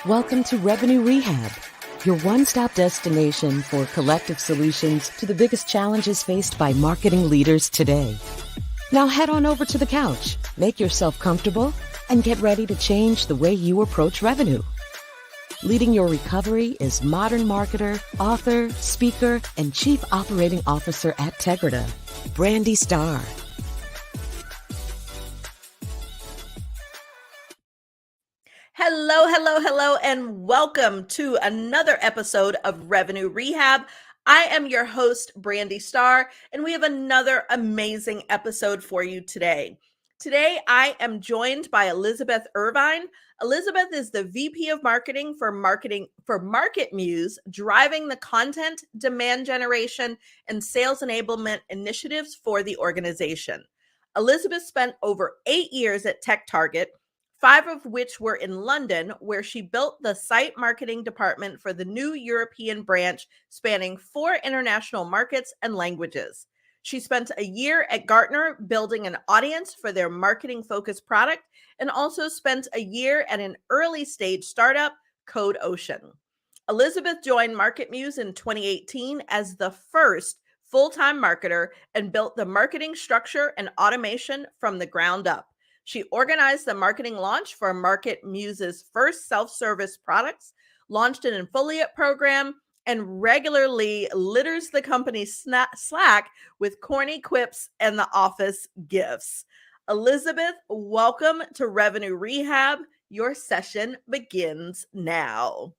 Welcome to Revenue Rehab, your one-stop destination for collective solutions to the biggest challenges faced by marketing leaders today. Now head on over to the couch, make yourself comfortable, and get ready to change the way you approach revenue. Leading your recovery is modern marketer, author, speaker, and chief operating officer at Tegrita, Brandi Starr. Hello, and welcome to another episode of Revenue Rehab. I am your host, Brandi Starr, and we have another amazing episode for you today. Today, I am joined by Elizabeth Irvine. Elizabeth is the VP of Marketing for MarketMuse, driving the content, demand generation, and sales enablement initiatives for the organization. Elizabeth spent over 8 years at TechTarget, 5 of which were in London, where she built the site marketing department for the new European branch, spanning 4 international markets and languages. She spent a year at Gartner building an audience for their marketing-focused product, and also spent a year at an early-stage startup, CodeOcean. Elizabeth joined MarketMuse in 2018 as the first full-time marketer and built the marketing structure and automation from the ground up. She organized the marketing launch for MarketMuse's first self-service products, launched an affiliate program, and regularly litters the company's Slack with corny quips and the office gifts. Elizabeth, welcome to Revenue Rehab. Your session begins now.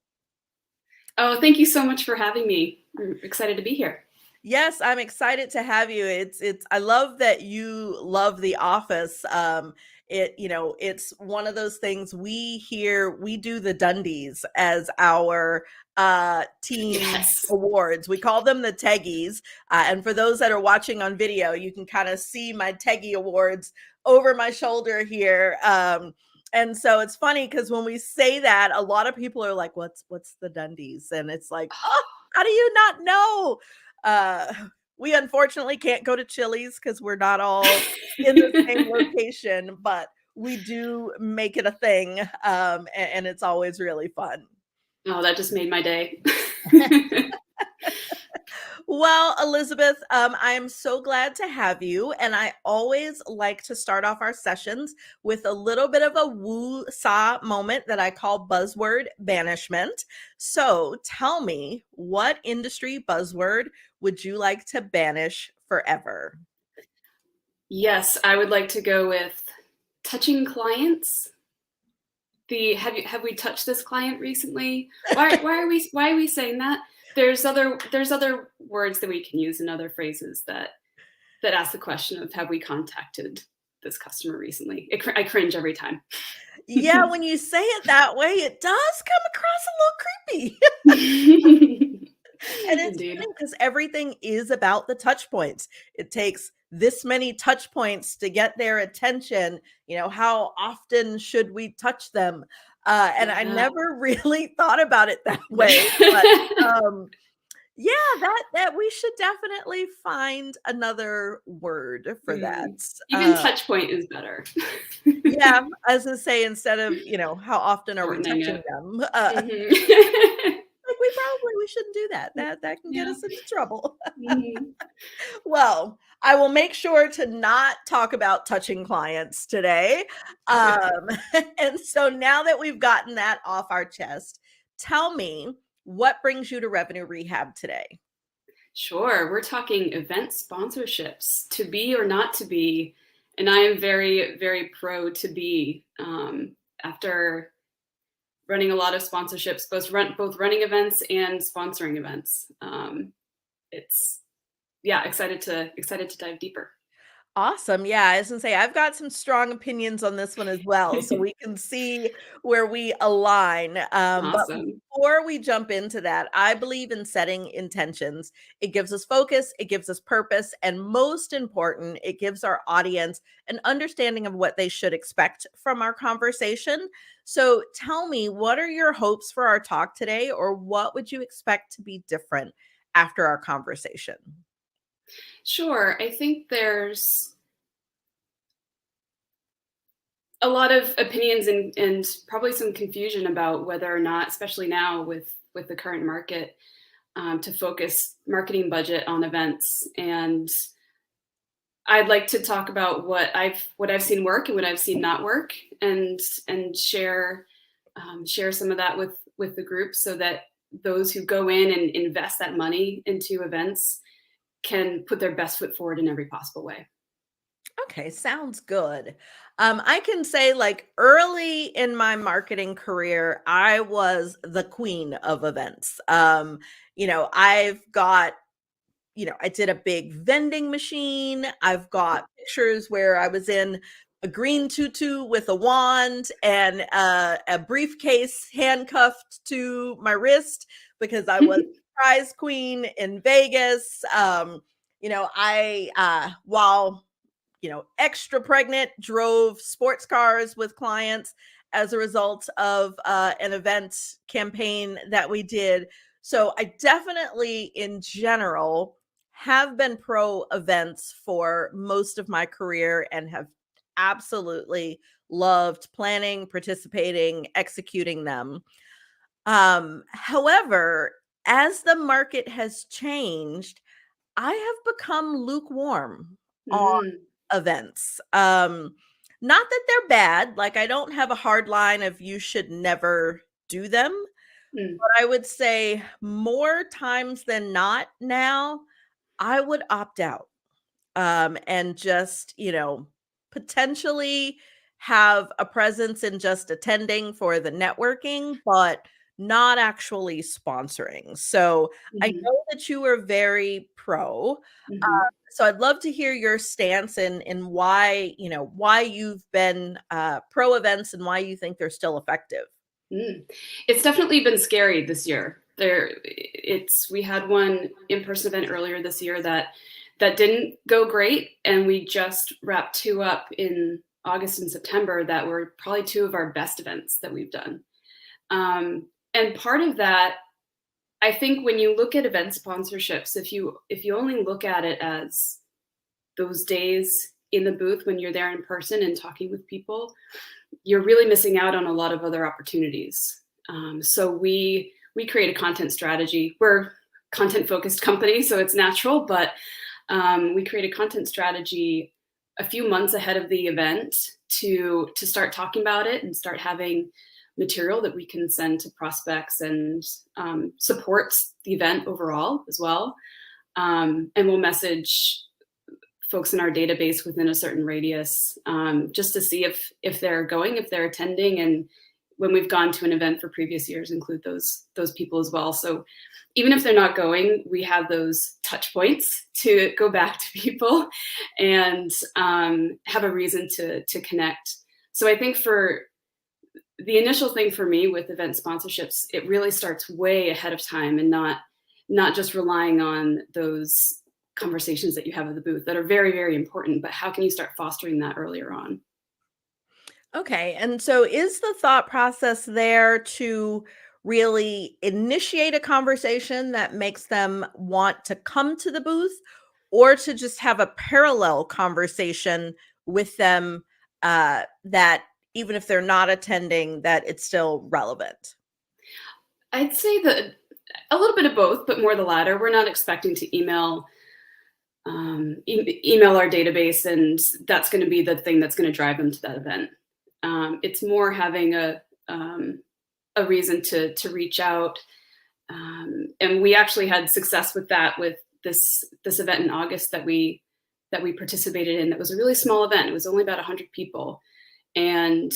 Oh, thank you so much for having me. I'm excited to be here. Yes, I'm excited to have you. I love that you love The Office. It's one of those things we do the Dundies as our teen awards. We call them the Teggies. And for those that are watching on video, you can kind of see my Teggie awards over my shoulder here. And so it's funny because when we say that, a lot of people are like, what's the Dundies? And it's like, oh, how do you not know? We unfortunately can't go to Chili's because we're not all in the same location, but we do make it a thing, and it's always really fun. Oh, that just made my day. Well, Elizabeth, I am so glad to have you, and I always like to start off our sessions with a little bit of a woo-saw moment that I call buzzword banishment. So tell me, what industry buzzword would you like to banish forever? Yes, I would like to go with touching clients. Have we touched this client recently? Why are we saying that? There's other words that we can use and other phrases that ask the question of, have we contacted this customer recently? I cringe every time. Yeah, when you say it that way, it does come across a little creepy. And it's funny because everything is about the touch points. It takes this many touch points to get their attention. How often should we touch them? And I never really thought about it that way. But that we should definitely find another word for that. Even touch point is better. Yeah, as I say, instead of, how often are we touching them? We shouldn't do that. That can get us into trouble. Well, I will make sure to not talk about touching clients today. And so now that we've gotten that off our chest, tell me, what brings you to Revenue Rehab today? Sure. We're talking event sponsorships, to be or not to be. And I am very, very pro to be. After running a lot of sponsorships, both running events and sponsoring events. Excited to dive deeper. Awesome. Yeah, I was gonna say, I've got some strong opinions on this one as well, so we can see where we align. But Awesome. before we jump into that, I believe in setting intentions. It gives us focus, it gives us purpose, and most important, it gives our audience an understanding of what they should expect from our conversation. So tell me, what are your hopes for our talk today, or what would you expect to be different after our conversation? Sure. I think there's a lot of opinions and probably some confusion about whether or not, especially now with the current market, to focus marketing budget on events. And I'd like to talk about what I've seen work and what I've seen not work, and share some of that with the group, so that those who go in and invest that money into events can put their best foot forward in every possible way. Okay, sounds good. I can say, like, early in my marketing career, I was the queen of events. I've got, I did a big vending machine. I've got pictures where I was in a green tutu with a wand and a briefcase handcuffed to my wrist because I was prize queen in Vegas. While extra pregnant, drove sports cars with clients as a result of an event campaign that we did. So I definitely, in general, have been pro events for most of my career and have absolutely loved planning, participating, executing them. However, as the market has changed, I have become lukewarm on Mm, events. Not that they're bad, like, I don't have a hard line of you should never do them, mm, but I would say more times than not now, I would opt out, and just, potentially have a presence in just attending for the networking, but not actually sponsoring. So I mhm, know that you are very pro. mhm. So I'd love to hear your stance in why you've been pro events and why you think they're still effective. Mm. It's definitely been scary this year. We had one in-person event earlier this year that didn't go great, and we just wrapped two up in August and September that were probably two of our best events that we've done. And part of that, I think, when you look at event sponsorships, if you only look at it as those days in the booth when you're there in person and talking with people, you're really missing out on a lot of other opportunities. So we create a content strategy. We're a content focused company, so it's natural, but we create a content strategy a few months ahead of the event to start talking about it and start having material that we can send to prospects, and supports the event overall as well. And we'll message folks in our database within a certain radius, just to see if they're going, if they're attending, and when we've gone to an event for previous years, include those people as well. So even if they're not going, we have those touch points to go back to people and have a reason to connect. So I think for the initial thing for me with event sponsorships, it really starts way ahead of time, and not just relying on those conversations that you have at the booth that are very, very important, but how can you start fostering that earlier on? Okay. And so is the thought process there to really initiate a conversation that makes them want to come to the booth, or to just have a parallel conversation with them, that even if they're not attending, that it's still relevant? I'd say that a little bit of both, but more the latter. We're not expecting to email our database, and that's going to be the thing that's going to drive them to that event. It's more having a reason to reach out, and we actually had success with that with this event in August that we participated in. That was a really small event. It was only about 100 people, and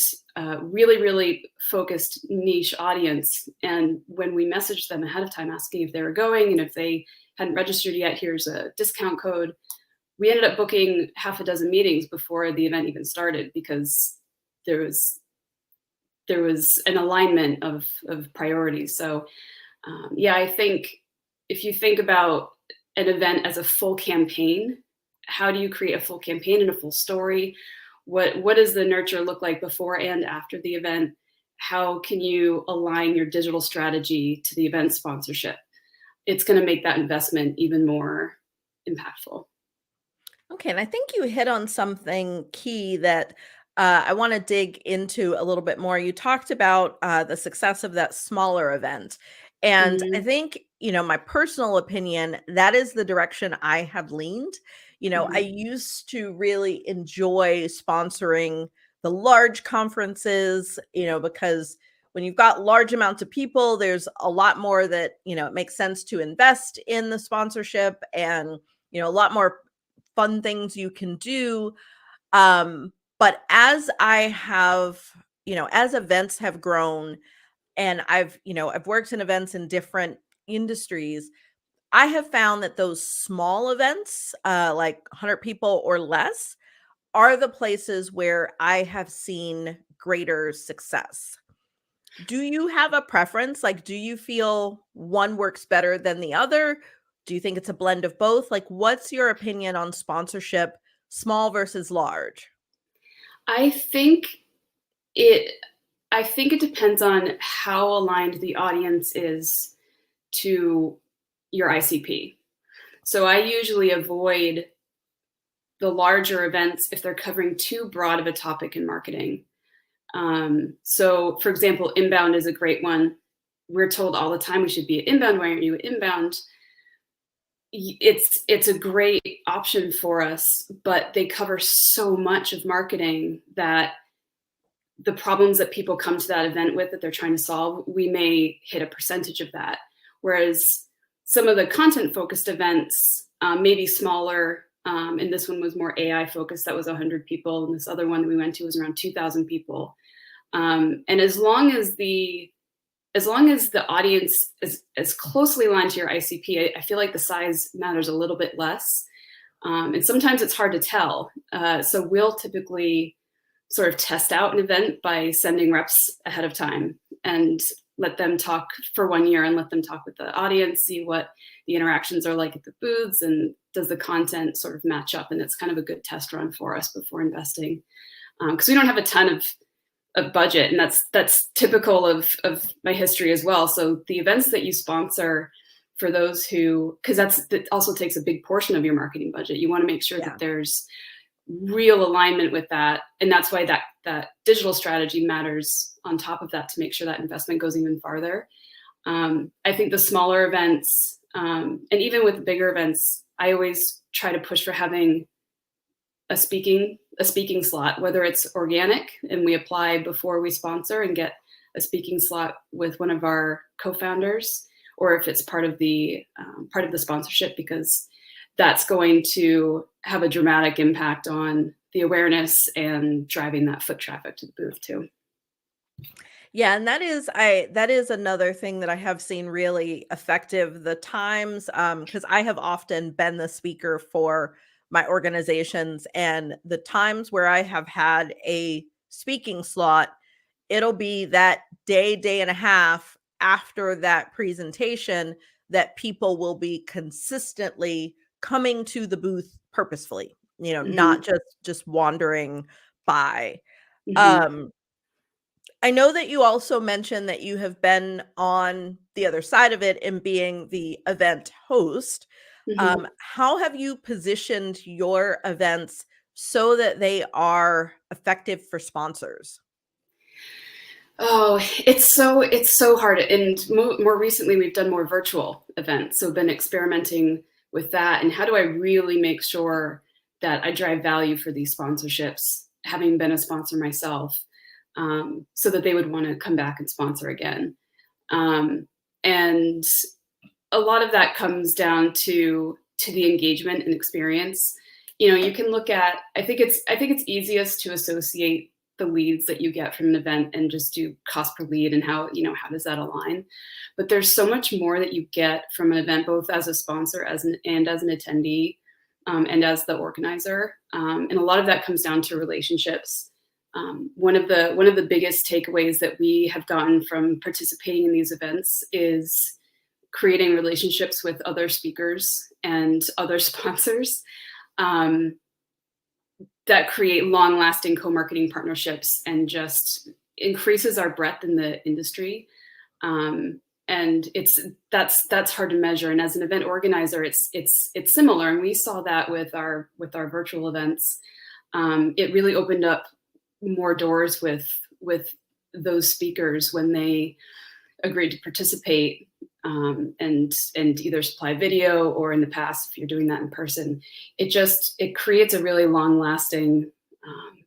really, really focused niche audience. And when we messaged them ahead of time asking if they were going and if they hadn't registered yet, here's a discount code. We ended up booking half a dozen meetings before the event even started, because there was an alignment of priorities. So yeah, I think if you think about an event as a full campaign, how do you create a full campaign and a full story? What does the nurture look like before and after the event? How can you align your digital strategy to the event sponsorship? It's going to make that investment even more impactful. Okay, and I think you hit on something key that I want to dig into a little bit more. You talked about the success of that smaller event. And I Mhm, think, my personal opinion, that is the direction I have leaned. I mhm. used to really enjoy sponsoring the large conferences, because when you've got large amounts of people, there's a lot more that, it makes sense to invest in the sponsorship and, a lot more fun things you can do. But as I have, as events have grown and I've worked in events in different industries, I have found that those small events, like 100 people or less, are the places where I have seen greater success. Do you have a preference? Like, do you feel one works better than the other? Do you think it's a blend of both? Like, what's your opinion on sponsorship, small versus large? I think it I think it depends on how aligned the audience is to your ICP. So I usually avoid the larger events if they're covering too broad of a topic in marketing. So, for example, inbound is a great one. We're told all the time we should be at inbound. Why aren't you at inbound? It's a great option for us, but they cover so much of marketing that the problems that people come to that event with that they're trying to solve, we may hit a percentage of that. Whereas some of the content focused events may be smaller. And this one was more AI focused. That was 100 people. And this other one that we went to was around 2,000 people. And as long as the audience is closely aligned to your ICP, I feel like the size matters a little bit less. And sometimes it's hard to tell. So we'll typically sort of test out an event by sending reps ahead of time and let them talk for 1 year and let them talk with the audience, see what the interactions are like at the booths and does the content sort of match up. And it's kind of a good test run for us before investing. Because we don't have a ton of budget, and that's typical of my history as well. So the events that you sponsor for those who, because that also takes a big portion of your marketing budget. You want to make sure Yeah. that there's real alignment with that, and that's why that digital strategy matters on top of that to make sure that investment goes even farther. I think the smaller events, and even with the bigger events, I always try to push for having a speaking slot, whether it's organic and we apply before we sponsor and get a speaking slot with one of our co-founders, or if it's part of the sponsorship, because that's going to have a dramatic impact on the awareness and driving that foot traffic to the booth too. Yeah, and that is another thing that I have seen really effective. The times, because I have often been the speaker for my organizations, and the times where I have had a speaking slot, it'll be that day and a half after that presentation that people will be consistently coming to the booth purposefully, not Hmm. just wandering by. Hmm. Um, I know that you also mentioned that you have been on the other side of it in being the event host. Hmm. How have you positioned your events so that they are effective for sponsors? Oh, it's so hard. And more recently, we've done more virtual events. So been experimenting with that. And how do I really make sure that I drive value for these sponsorships, having been a sponsor myself, so that they would want to come back and sponsor again. And a lot of that comes down to the engagement and experience. You can look at, I think it's easiest to associate the leads that you get from an event and just do cost per lead and how does that align. But there's so much more that you get from an event, both as a sponsor and as an attendee, and as the organizer. And a lot of that comes down to relationships. One of the biggest takeaways that we have gotten from participating in these events is creating relationships with other speakers and other sponsors, um, that create long-lasting co-marketing partnerships and just increases our breadth in the industry. And that's hard to measure. And as an event organizer, it's similar. And we saw that with our virtual events. It really opened up more doors with those speakers when they agreed to participate, and either supply video, or in the past, if you're doing that in person, it creates a really long lasting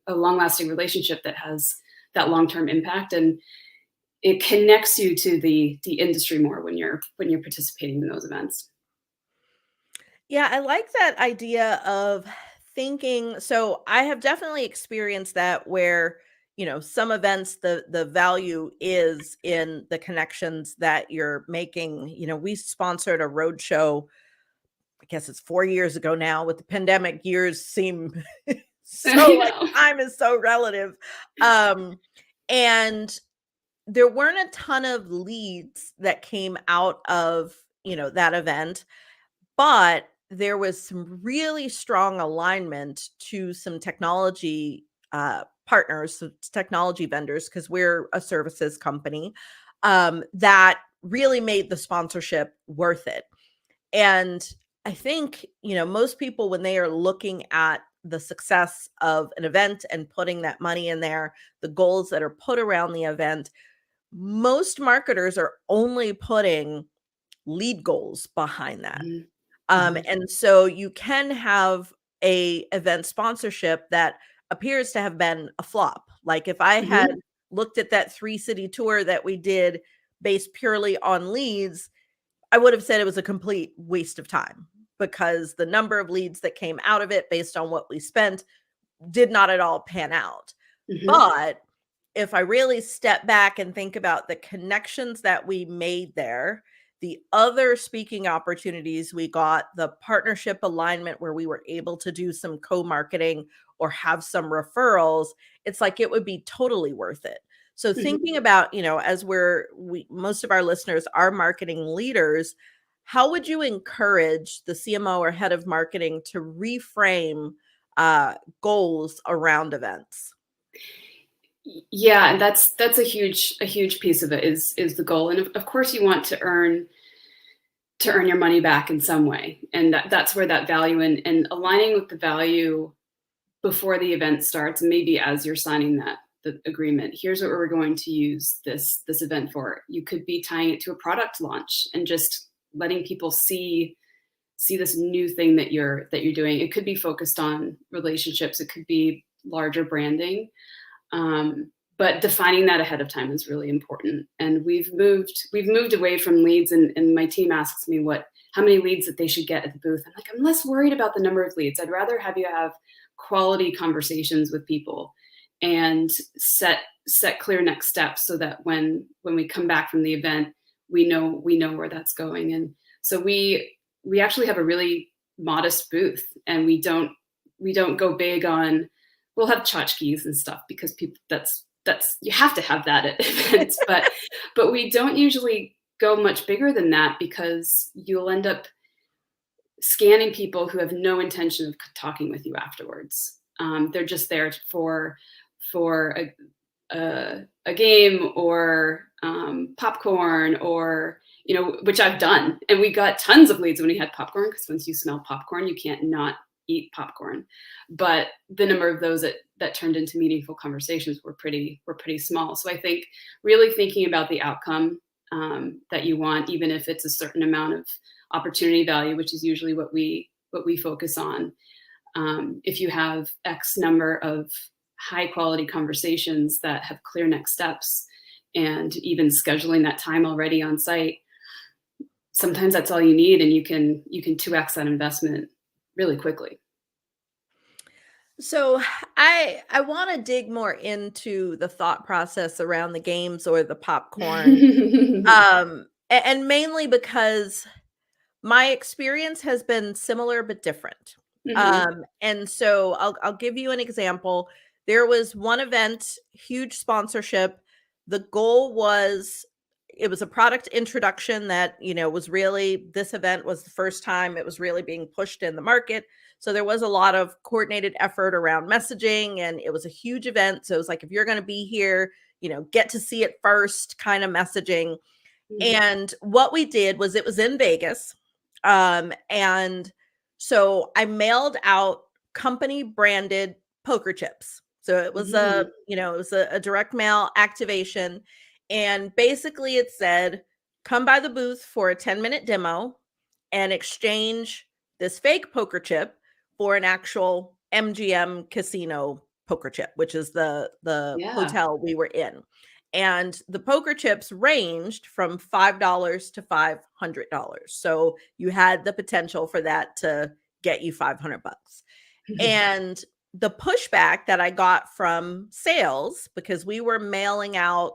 relationship that has that long-term impact, and it connects you to the industry more when you're participating in those events. Yeah, I like that idea of thinking. So I have definitely experienced that where, some events, the value is in the connections that you're making. We sponsored a road show, I guess it's 4 years ago now. With the pandemic, years seem so, I like, know. time is so relative. And there weren't a ton of leads that came out of, that event, but there was some really strong alignment to some technology partners, so technology vendors, because we're a services company, that really made the sponsorship worth it. And I think, most people, when they are looking at the success of an event and putting that money in there, the goals that are put around the event, most marketers are only putting lead goals behind that. Mhm. Mhm. And so you can have a event sponsorship that appears to have been a flop. Like, if I had Mhm. looked at that 3-city tour that we did based purely on leads, I would have said it was a complete waste of time, because the number of leads that came out of it based on what we spent did not at all pan out. Mhm. But if I really step back and think about the connections that we made there, the other speaking opportunities we got, the partnership alignment where we were able to do some co-marketing or have some referrals, it's like it would be totally worth it. So Mhm. thinking about, as we most of our listeners are marketing leaders, how would you encourage the CMO or head of marketing to reframe goals around events? Yeah, and that's a huge piece of it is the goal, and of course you want to earn your money back in some way, and that's where that value and aligning with the value before the event starts, maybe as you're signing the agreement. Here's what we're going to use this event for. You could be tying it to a product launch and just letting people see this new thing that you're doing. It could be focused on relationships. It could be larger branding. But defining that ahead of time is really important. And we've moved away from leads, and my team asks me how many leads that they should get at the booth. I'm like, I'm less worried about the number of leads. I'd rather have you have quality conversations with people and set clear next steps, so that when we come back from the event, we know where that's going. And so we actually have a really modest booth, and we don't go big on. We'll have tchotchkes and stuff, because people that's you have to have that at events, but we don't usually go much bigger than that, because you'll end up scanning people who have no intention of talking with you afterwards. They're just there for a game, or popcorn, or which I've done, and we got tons of leads when we had popcorn, because once you smell popcorn, you can't not eat popcorn. But the number of those that turned into meaningful conversations were pretty small. So I think really thinking about the outcome that you want, even if it's a certain amount of opportunity value, which is usually what we focus on. If you have X number of high quality conversations that have clear next steps, and even scheduling that time already on site, sometimes that's all you need, and you can 2x that investment really quickly. So I want to dig more into the thought process around the games or the popcorn, and mainly because my experience has been similar but different. Mhm. And so I'll give you an example. There was one event, huge sponsorship. The goal was, it was a product introduction that, was really, this event was the first time it was really being pushed in the market. So there was a lot of coordinated effort around messaging, and it was a huge event. So it was like, if you're going to be here, get to see it first kind of messaging. Mhm. And what we did was, it was in Vegas. And so I mailed out company branded poker chips. So it was a, it was a direct mail activation. And basically it said, come by the booth for a 10-minute demo and exchange this fake poker chip for an actual MGM casino poker chip, which is the Yeah. hotel we were in. And the poker chips ranged from $5 to $500. So you had the potential for that to get you $500. And the pushback that I got from sales, because we were mailing out,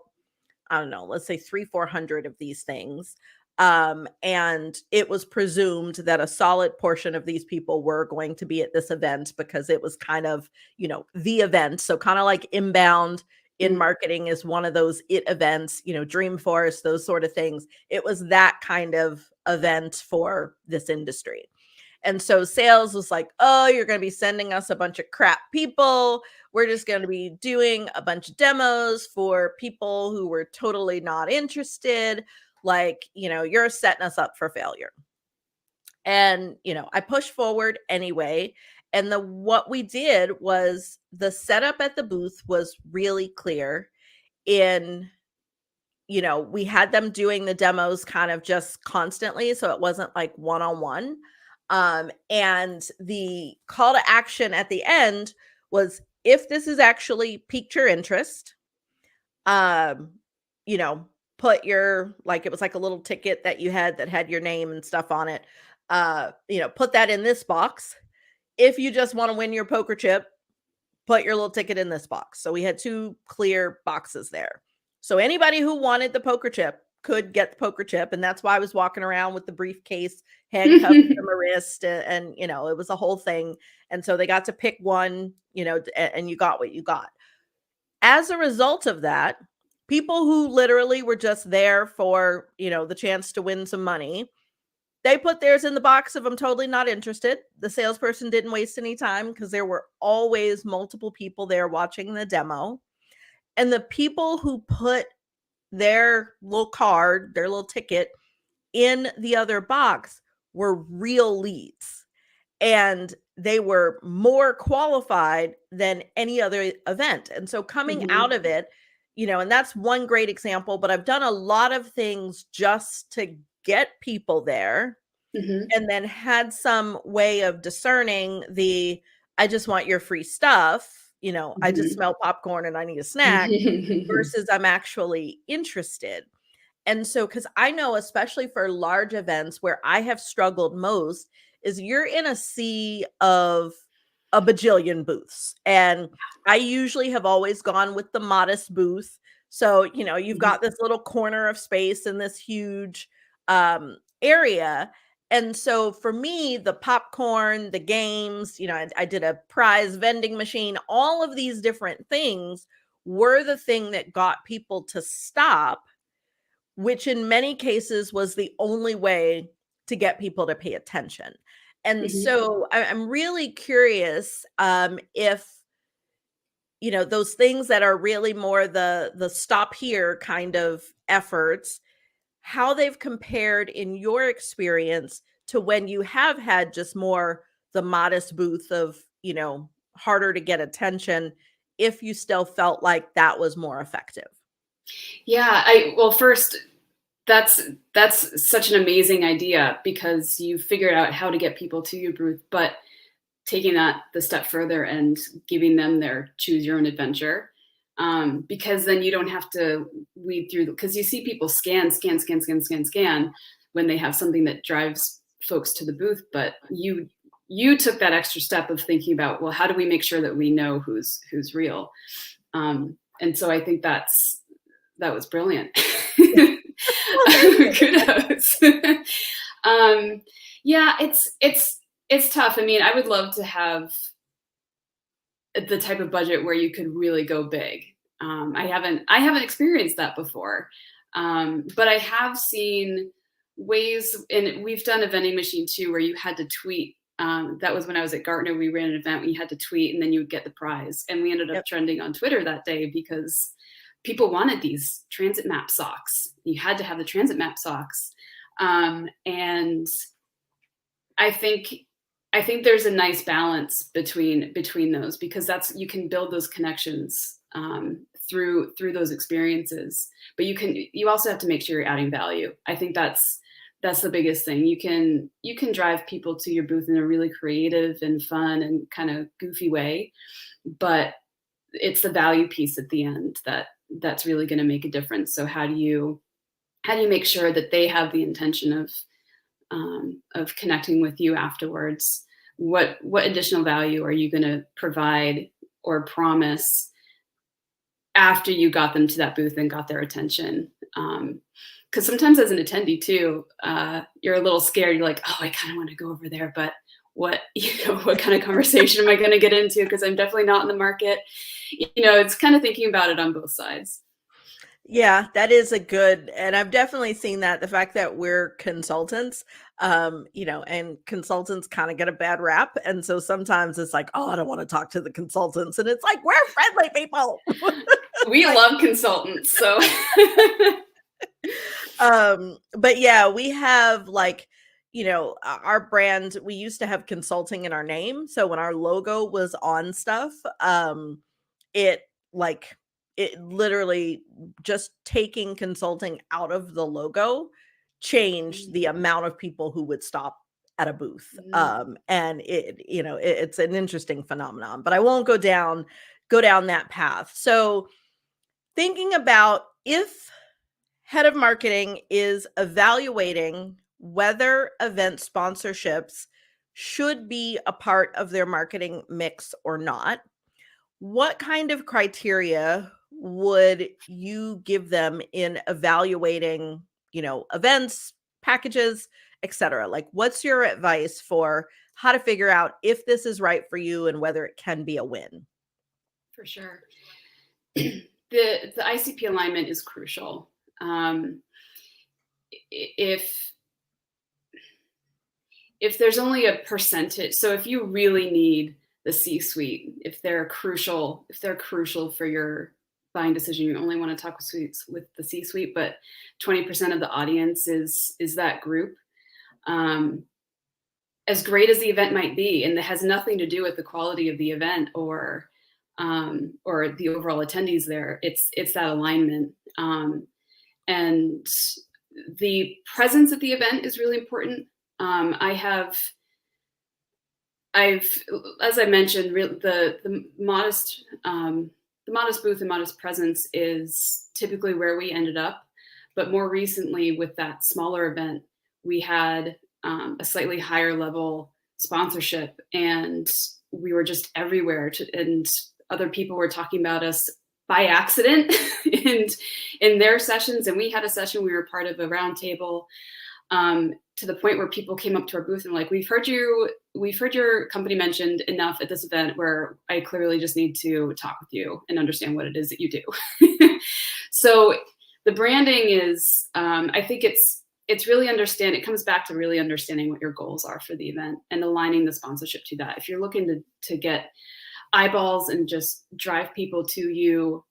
I don't know, let's say 300-400 of these things. And it was presumed that a solid portion of these people were going to be at this event because it was kind of, the event. So kind of like Inbound in marketing is one of those it events, Dreamforce, those sort of things. It was that kind of event for this industry. And so sales was like, oh, you're going to be sending us a bunch of crap people. We're just going to be doing a bunch of demos for people who were totally not interested. Like, you're setting us up for failure. And, I pushed forward anyway. And what we did was the setup at the booth was really clear in, we had them doing the demos kind of just constantly. So it wasn't like one-on-one. And the call to action at the end was, if this is actually piqued your interest, you know, put your, like, it was like a little ticket that you had that had your name and stuff on it. Put that in this box. If you just want to win your poker chip, put your little ticket in this box. So we had two clear boxes there. So anybody who wanted the poker chip could get the poker chip. And that's why I was walking around with the briefcase handcuffed to my wrist. And, it was a whole thing. And so they got to pick one, and you got what you got. As a result of that, people who literally were just there for, the chance to win some money, they put theirs in the box of, I'm totally not interested. The salesperson didn't waste any time because there were always multiple people there watching the demo. And the people who put their little card, their little ticket in the other box were real leads. And they were more qualified than any other event. And so coming out of it, and that's one great example, but I've done a lot of things just to get people there. And then had some way of discerning I just want your free stuff, I just smell popcorn and I need a snack versus I'm actually interested. And so, because I know, especially for large events where I have struggled most, is you're in a sea of a bajillion booths. And I usually have always gone with the modest booth. So, you've got this little corner of space in this huge area. And so for me, the popcorn, the games, I did a prize vending machine, all of these different things were the thing that got people to stop, which in many cases was the only way to get people to pay attention. And so I'm really curious if, those things that are really more the stop here kind of efforts, how they've compared in your experience to when you have had just more the modest booth of, harder to get attention, if you still felt like that was more effective. Yeah, well, first, that's such an amazing idea because you figured out how to get people to your booth, but taking that the step further and giving them their choose your own adventure. Because then you don't have to weed through, because you see people scan when they have something that drives folks to the booth. But you took that extra step of thinking about, well, how do we make sure that we know who's real? And so I think that was brilliant. Kudos. Yeah, it's tough. I mean, I would love to have the type of budget where you could really go big. I haven't experienced that before, but I have seen ways, and we've done a vending machine too, where you had to tweet. That was when I was at Gartner. We ran an event where you had to tweet, and then you would get the prize. And we ended up trending on Twitter that day because people wanted these transit map socks. You had to have the transit map socks, and I think I think there's a nice balance between those, because you can build those connections through those experiences, but you also have to make sure you're adding value. I think that's the biggest thing. You can drive people to your booth in a really creative and fun and kind of goofy way, but it's the value piece at the end that's really going to make a difference. So how do you make sure that they have the intention of connecting with you afterwards? What additional value are you going to provide or promise after you got them to that booth and got their attention? Because sometimes as an attendee too, you're a little scared. You're like, oh, I kind of want to go over there, but what kind of conversation am I going to get into? Because I'm definitely not in the market. It's kind of thinking about it on both sides. Yeah, that is a good, and I've definitely seen that, the fact that we're consultants, and consultants kind of get a bad rap. And so sometimes it's like, oh, I don't want to talk to the consultants. And it's like, we're friendly people. We love consultants. So, but yeah, we have our brand, we used to have consulting in our name. So when our logo was on stuff, it literally, just taking consulting out of the logo changed the amount of people who would stop at a booth. And it's an interesting phenomenon, but I won't go down that path. So thinking about, if head of marketing is evaluating whether event sponsorships should be a part of their marketing mix or not, what kind of criteria would you give them in evaluating, events, packages, etc.? Like, what's your advice for how to figure out if this is right for you and whether it can be a win? For sure. The ICP alignment is crucial. If there's only a percentage, so if you really need the C-suite, if they're crucial for your buying decision, you only want to talk with the C-suite, but 20% of the audience is that group. As great as the event might be, and it has nothing to do with the quality of the event or the overall attendees there, it's that alignment. And the presence at the event is really important. I've, as I mentioned, the modest booth and modest presence is typically where we ended up. But more recently, with that smaller event, we had a slightly higher level sponsorship, and we were just everywhere. And other people were talking about us by accident in their sessions, and we had a session. We were part of a roundtable. To the point where people came up to our booth and like, we've heard your company mentioned enough at this event where I clearly just need to talk with you and understand what it is that you do. So the branding is, I think it's really it comes back to really understanding what your goals are for the event and aligning the sponsorship to that. If you're looking to get eyeballs and just drive people to you,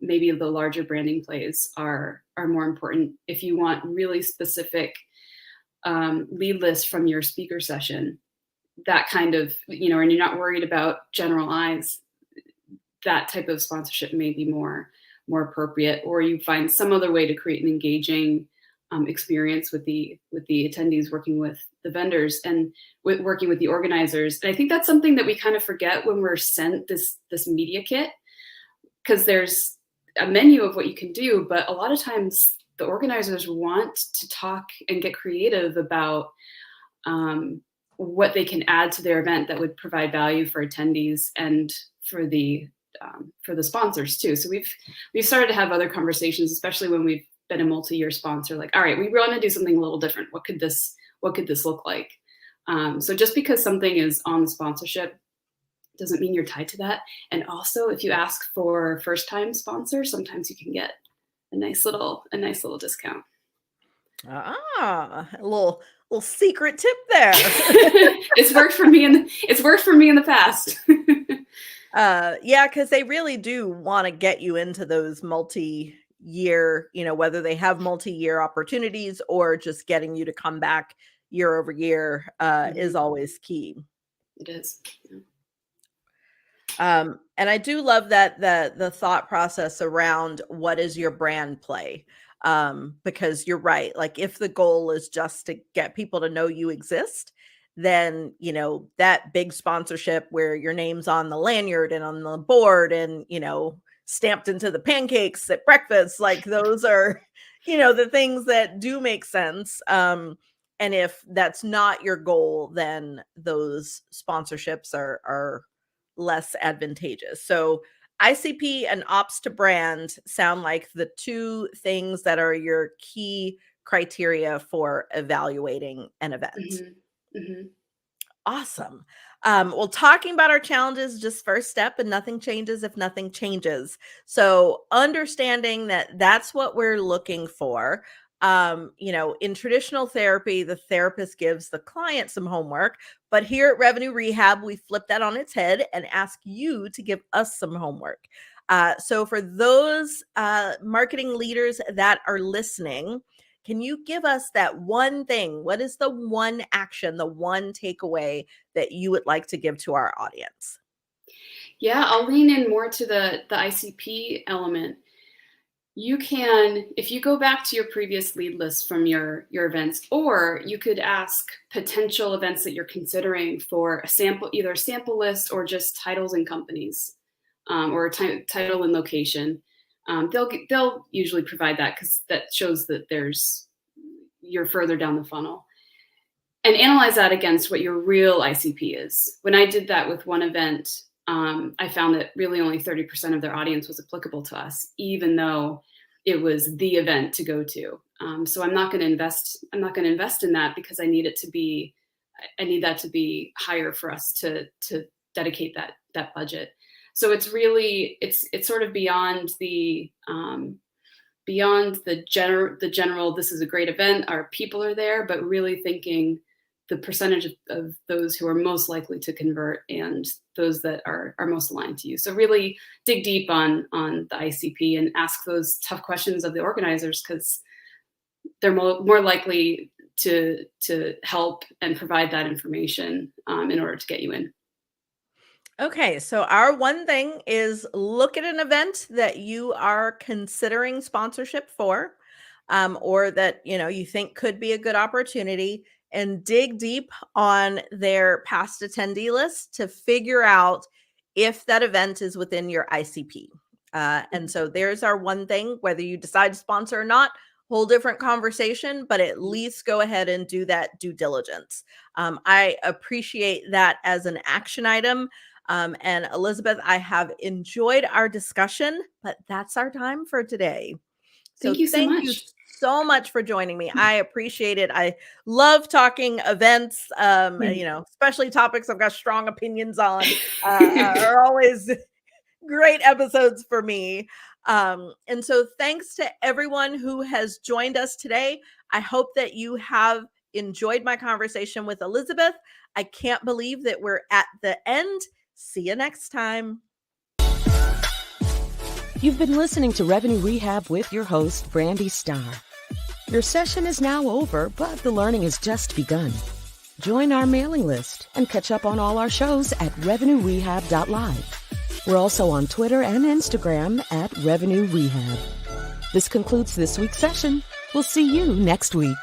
maybe the larger branding plays are more important. If you want really specific lead list from your speaker session, that kind of, and you're not worried about general eyes, that type of sponsorship may be more appropriate. Or you find some other way to create an engaging experience with the attendees, working with the vendors and working with the organizers. And I think that's something that we kind of forget when we're sent this media kit, because there's a menu of what you can do, but a lot of times the organizers want to talk and get creative about what they can add to their event that would provide value for attendees and for the sponsors too. So we've started to have other conversations, especially when we've been a multi-year sponsor. Like, all right, we want to do something a little different. What could this look like? So just because something is on the sponsorship doesn't mean you're tied to that. And also, if you ask for first-time sponsors, sometimes you can get a nice little discount. A little secret tip there. It's worked for me in the past. Yeah, because they really do want to get you into those multi-year, whether they have multi-year opportunities or just getting you to come back, year over year is always key. It is. Yeah. And I do love that the thought process around what is your brand play, because you're right. Like if the goal is just to get people to know you exist, then that big sponsorship where your name's on the lanyard and on the board and stamped into the pancakes at breakfast, like those are the things that do make sense. And if that's not your goal, then those sponsorships are less advantageous. So ICP and ops to brand sound like the two things that are your key criteria for evaluating an event. Mm-hmm. Mm-hmm. Awesome. Well, talking about our challenges, just first step, and nothing changes if nothing changes. So understanding that that's what we're looking for. In traditional therapy, the therapist gives the client some homework, but here at Revenue Rehab, we flip that on its head and ask you to give us some homework. So for those marketing leaders that are listening, can you give us that one thing? What is the one action, the one takeaway that you would like to give to our audience? Yeah, I'll lean in more to the ICP element. You can, if you go back to your previous lead list from your events, or you could ask potential events that you're considering for a sample, either a sample list or just titles and companies, or a title and location. They'll usually provide that because that shows that you're further down the funnel. And analyze that against what your real ICP is. When I did that with one event, I found that really only 30% of their audience was applicable to us, even though it was the event to go to. So I'm not going to invest in that because I need that to be higher for us to dedicate that budget. So it's really, it's sort of beyond the general, this is a great event, our people are there, but really thinking the percentage of those who are most likely to convert and those that are most aligned to you. So really dig deep on the ICP and ask those tough questions of the organizers, because they're more likely to help and provide that information in order to get you in. Okay, so our one thing is look at an event that you are considering sponsorship for, or that you think could be a good opportunity, and dig deep on their past attendee list to figure out if that event is within your ICP. And so there's our one thing. Whether you decide to sponsor or not, whole different conversation, but at least go ahead and do that due diligence. I appreciate that as an action item. And Elizabeth, I have enjoyed our discussion, but that's our time for today. So thank you so much. You so much for joining me. I appreciate it. I love talking events, especially topics I've got strong opinions on, are always great episodes for me. And so thanks to everyone who has joined us today. I hope that you have enjoyed my conversation with Elizabeth. I can't believe that we're at the end. See you next time. You've been listening to Revenue Rehab with your host, Brandi Starr. Your session is now over, but the learning has just begun. Join our mailing list and catch up on all our shows at revenuerehab.live. We're also on Twitter and Instagram at Revenue Rehab. This concludes this week's session. We'll see you next week.